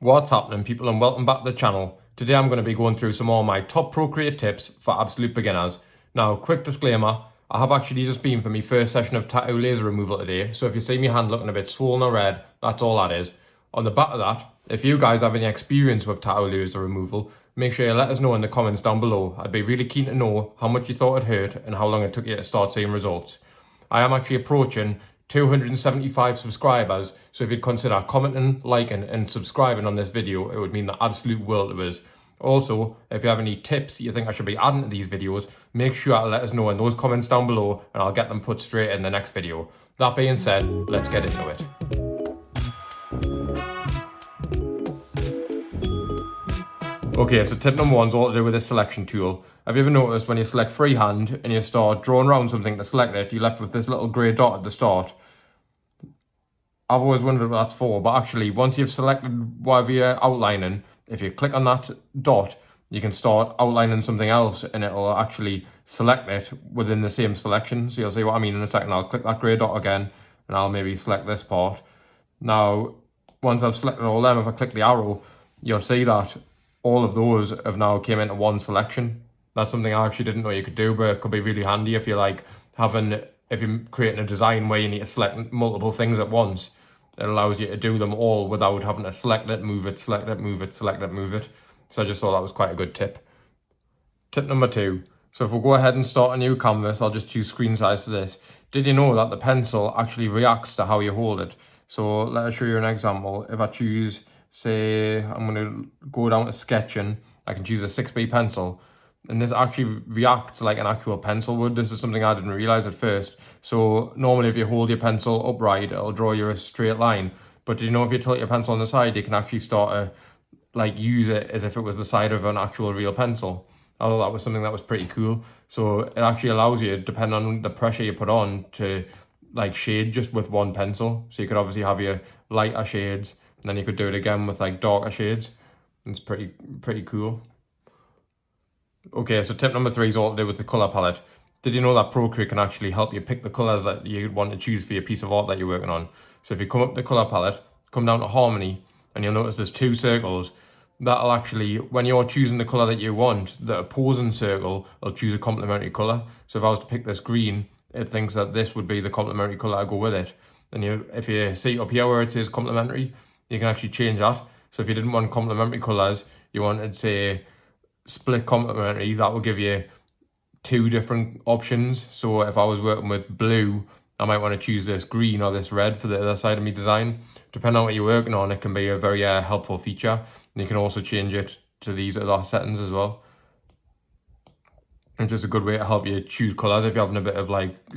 What's happening, people, and welcome back to the channel. Today I'm going to be going through some more of my top Procreate tips for absolute beginners. Now, quick disclaimer, I have actually just been for my first session of tattoo laser removal today, so if you see my hand looking a bit swollen or red, that's all that is. On the back of that, if you guys have any experience with tattoo laser removal, make sure you let us know in the comments down below. I'd be really keen to know how much you thought it hurt and how long it took you to start seeing results. I am actually approaching 275 subscribers, so if you'd consider commenting, liking and subscribing on this video, it would mean the absolute world to us. Also, if you have any tips you think I should be adding to these videos, make sure to let us know in those comments down below and I'll get them put straight in the next video. That being said, let's get into it. Okay, so tip number 1 is all to do with this selection tool. Have you ever noticed when you select freehand and you start drawing around something to select it, you're left with this little grey dot at the start? I've always wondered what that's for, but actually once you've selected whatever you're outlining, if you click on that dot, you can start outlining something else and it'll actually select it within the same selection. So you'll see what I mean in a second. I'll click that grey dot again and I'll maybe select this part. Now, once I've selected all them, if I click the arrow, you'll see that all of those have now came into one selection. That's something I actually didn't know you could do, but it could be really handy if you're if you're creating a design where you need to select multiple things at once. It allows you to do them all without having to select it, move it, select it, move it, select it, move it. So I just thought that was quite a good tip. Tip number 2. So if we'll go ahead and start a new canvas, I'll just choose screen size for this. Did you know that the pencil actually reacts to how you hold it? So let us show you an example. If I choose, say, I'm going to go down to sketching, I can choose a 6B pencil. And this actually reacts like an actual pencil would. This is something I didn't realize at first. So normally if you hold your pencil upright, it'll draw you a straight line. But you know, if you tilt your pencil on the side, you can actually start to use it as if it was the side of an actual real pencil. I thought that was something that was pretty cool. So it actually allows you, depending on the pressure you put on, to shade just with one pencil. So you could obviously have your lighter shades, and then you could do it again with darker shades. It's pretty cool. Okay, so tip number 3 is all to do with the color palette. Did you know that Procreate can actually help you pick the colors that you want to choose for your piece of art that you're working on? So if you come up the color palette, come down to harmony, and you'll notice there's 2 circles. That'll actually, when you're choosing the color that you want, the opposing circle will choose a complementary color. So if I was to pick this green, it thinks that this would be the complementary color to go with it. And if you see up here where it says complementary, you can actually change that. So if you didn't want complementary colors, you wanted, say, split complementary, that will give you 2 different options. So if I was working with blue, I might want to choose this green or this red for the other side of my design. Depending on what you're working on, it can be a very helpful feature. And you can also change it to these other settings as well. It's just a good way to help you choose colours if you're having a bit of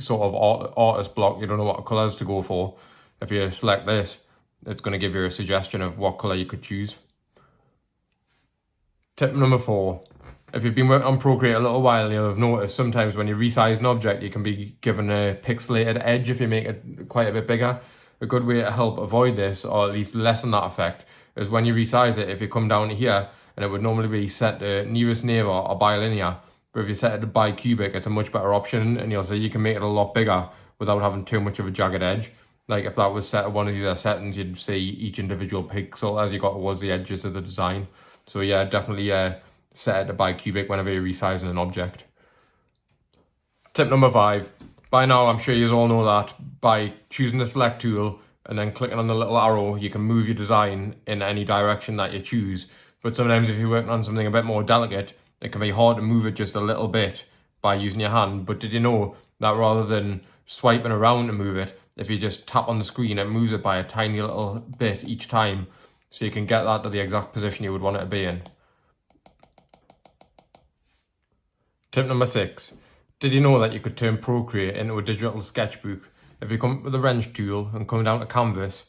sort of artist block, you don't know what colours to go for. If you select this, it's going to give you a suggestion of what colour you could choose. Tip number 4. If you've been working on Procreate a little while, you'll have noticed sometimes when you resize an object, you can be given a pixelated edge if you make it quite a bit bigger. A good way to help avoid this, or at least lessen that effect, is when you resize it, if you come down to here, and it would normally be set to nearest neighbor or bilinear, but if you set it to bicubic, it's a much better option, and you'll see you can make it a lot bigger without having too much of a jagged edge. Like if that was set at one of the other settings, you'd see each individual pixel as you got towards the edges of the design. So yeah, definitely set it to bicubic whenever you're resizing an object. Tip number 5. By now, I'm sure you all know that by choosing the select tool and then clicking on the little arrow, you can move your design in any direction that you choose. But sometimes if you're working on something a bit more delicate, it can be hard to move it just a little bit by using your hand. But did you know that rather than swiping around to move it, if you just tap on the screen, it moves it by a tiny little bit each time. So you can get that to the exact position you would want it to be in. Tip number 6. Did you know that you could turn Procreate into a digital sketchbook? If you come up with the wrench tool and come down to canvas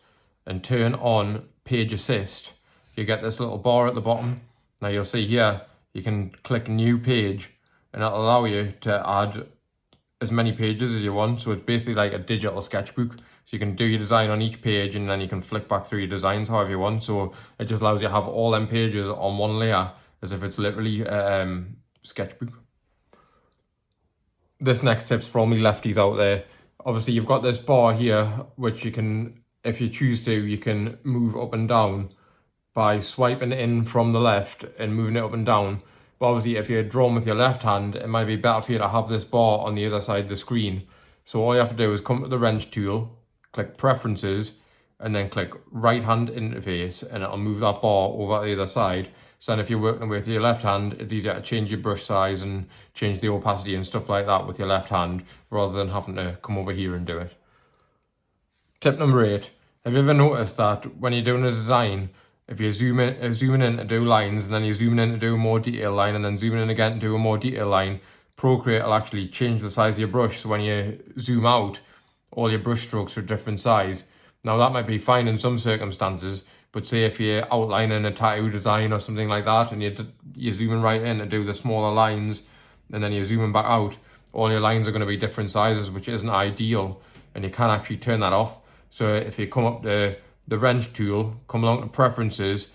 and turn on page assist, you get this little bar at the bottom. Now you'll see here, you can click new page and that'll allow you to add as many pages as you want. So it's basically like a digital sketchbook. So you can do your design on each page and then you can flick back through your designs however you want. So it just allows you to have all them pages on one layer as if it's literally a sketchbook. This next tip's for all me lefties out there. Obviously you've got this bar here, which you can, if you choose to, you can move up and down by swiping in from the left and moving it up and down. But obviously if you're drawing with your left hand, it might be better for you to have this bar on the other side of the screen. So all you have to do is come to the wrench tool, click preferences, and then click right hand interface, and it'll move that bar over to the other side. So then if you're working with your left hand, it's easier to change your brush size and change the opacity and stuff like that with your left hand, rather than having to come over here and do it. Tip number 8. Have you ever noticed that when you're doing a design, if you're zooming in to do lines, and then you're zooming in to do a more detailed line, and then zooming in again to do a more detailed line, Procreate will actually change the size of your brush. So when you zoom out, all your brush strokes are a different size. Now that might be fine in some circumstances, but say if you're outlining a tattoo design or something like that, and you're zooming right in to do the smaller lines, and then you're zooming back out, all your lines are going to be different sizes, which isn't ideal, and you can actually turn that off. So if you come up to the wrench tool, come along to preferences,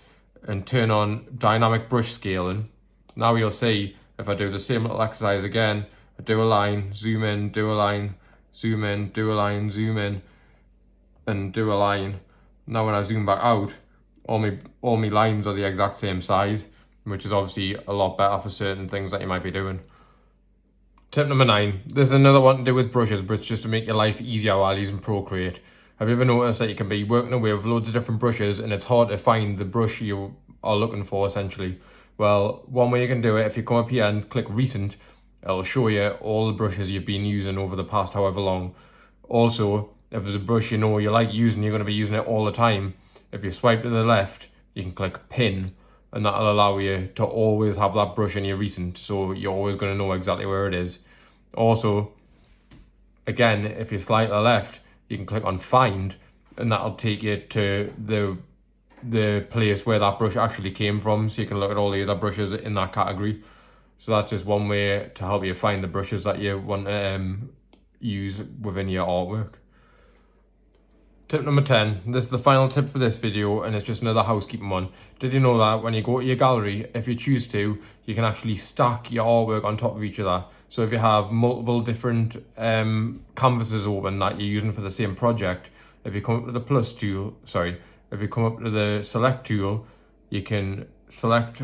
and turn on dynamic brush scaling, now you'll see if I do the same little exercise again, I do a line, zoom in, do a line, zoom in, do a line, zoom in, and do a line. Now when I zoom back out, all my lines are the exact same size, which is obviously a lot better for certain things that you might be doing. Tip number 9. This is another one to do with brushes, but it's just to make your life easier while using Procreate. Have you ever noticed that you can be working away with loads of different brushes and it's hard to find the brush you are looking for essentially? Well, one way you can do it, if you come up here and click recent, it'll show you all the brushes you've been using over the past however long. Also, if there's a brush you know you like using, you're going to be using it all the time, if you swipe to the left, you can click pin, and that'll allow you to always have that brush in your recent, so you're always going to know exactly where it is. Also, again, if you slide to the left, you can click on find, and that'll take you to the place where that brush actually came from, so you can look at all the other brushes in that category. So that's just one way to help you find the brushes that you want to use within your artwork. Tip number 10. This is the final tip for this video, and it's just another housekeeping one. Did you know that when you go to your gallery, if you choose to, you can actually stack your artwork on top of each other? So if you have multiple different canvases open that you're using for the same project, if you come up to the if you come up to the select tool, you can select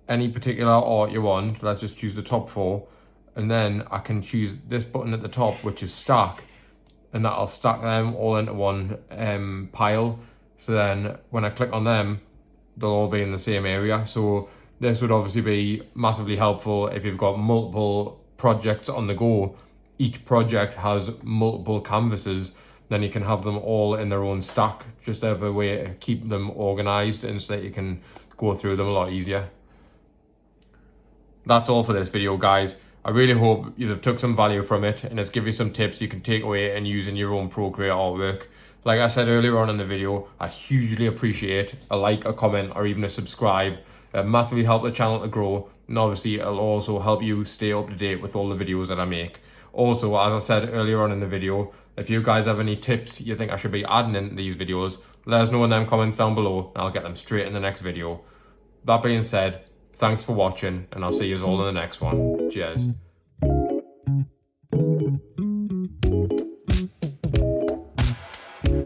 any particular art you want. Let's just choose the top 4, and then I can choose this button at the top, which is stack, and that'll stack them all into one pile. So then when I click on them, they'll all be in the same area. So this would obviously be massively helpful if you've got multiple projects on the go. Each project has multiple canvases, then you can have them all in their own stack, just as a way to keep them organized and so that you can go through them a lot easier. That's all for this video, guys. I really hope you have took some value from it, and it's give you some tips you can take away and use in your own Procreate artwork. Like I said earlier on in the video, I hugely appreciate a like, a comment, or even a subscribe. It massively helps the channel to grow, and obviously it'll also help you stay up to date with all the videos that I make. Also, as I said earlier on in the video, if you guys have any tips you think I should be adding in these videos, let us know in them comments down below, and I'll get them straight in the next video. That being said, thanks for watching, and I'll see you all in the next one. Cheers.